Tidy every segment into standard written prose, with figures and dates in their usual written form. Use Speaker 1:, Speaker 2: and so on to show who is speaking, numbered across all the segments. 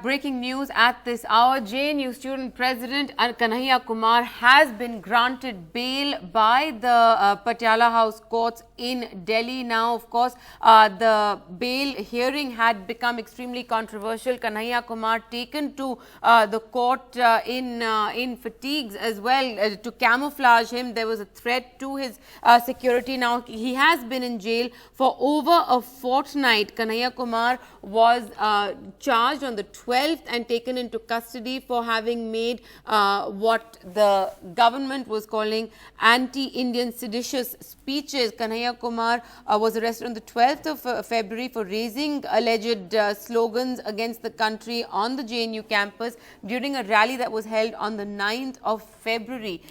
Speaker 1: breaking news at this hour. JNU student president Kanhaiya Kumar has been granted bail by the Patiala House courts in Delhi. Now, of course, the bail hearing had become extremely controversial. Kanhaiya Kumar taken to the court in fatigues as well to camouflage him. There was a threat to his security. Now, he has been in jail for over a fortnight. Kanhaiya Kumar was charged on the 12th and taken into custody for having made what the government was calling anti-Indian seditious speeches. Kanhaiya Kumar was arrested on the 12th of February for raising alleged slogans against the country on the JNU campus during a rally that was held on the 9th of February.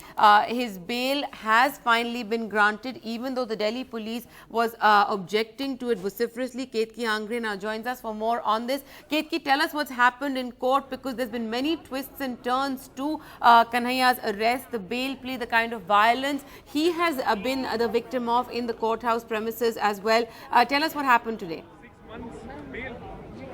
Speaker 1: His bail has finally been granted, even though the Delhi police was objecting to it vociferously. Ketki Angre now joins us for more on this. Ketki, tell us what's happened in court, because there's been many twists and turns to Kanhaiya's arrest, the bail plea, the kind of violence he has been the victim of in the courthouse premises as well. Tell us what happened today.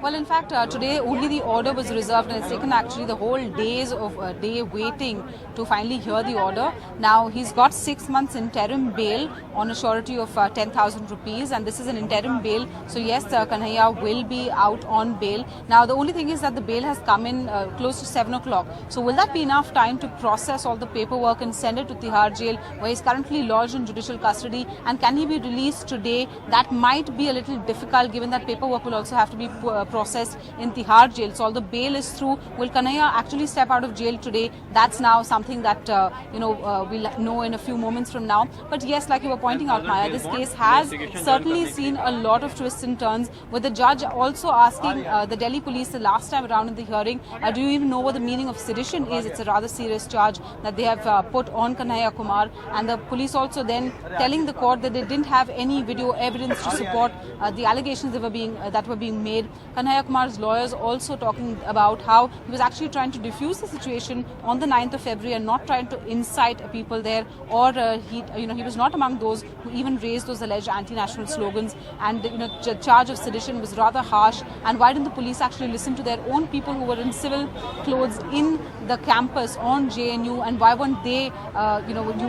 Speaker 2: Well, in fact, today only the order was reserved, and it's taken actually the whole days of day waiting to finally hear the order. Now, he's got 6 months interim bail on a surety of 10,000 rupees, and this is an interim bail. So, yes, Kanhaiya will be out on bail. Now, the only thing is that the bail has come in close to 7 o'clock. So, will that be enough time to process all the paperwork and send it to Tihar jail, where he's currently lodged in judicial custody? And can he be released today? That might be a little difficult, given that paperwork will also have to be processed in Tihar jail. So, all the bail is through. Will Kanhaiya actually step out of jail today? That's now something that we'll know in a few moments from now. But yes, like you were pointing out, Maya, this case has certainly seen a lot of twists and turns, with the judge also asking the Delhi police the last time around in the hearing, do you even know what the meaning of sedition is? It's a rather serious charge that they have put on Kanhaiya Kumar, and the police also then telling the court that they didn't have any video evidence to support the allegations that were being made. Kanhaiya Kumar's lawyers also talking about how he was actually trying to diffuse the situation on the 9th of February and not trying to incite people there, or he was not among those who even raised those alleged anti-national slogans. And the charge of sedition was rather harsh. And why didn't the police actually listen to their own people who were in civil clothes in the campus on JNU, and why weren't they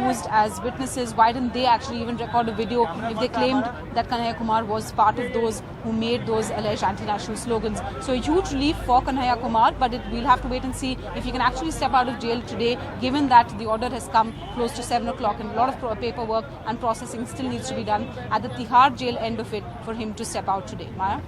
Speaker 2: used as witnesses? Why didn't they actually even record a video if they claimed that Kanhaiya Kumar was part of those who made those alleged anti-national slogans? So a huge relief for Kanhaiya Kumar, but we'll have to wait and see if he can actually step out of jail today, given that the order has come close to 7 o'clock and a lot of paperwork and processing still needs to be done at the Tihar jail end of it for him to step out today. Maya?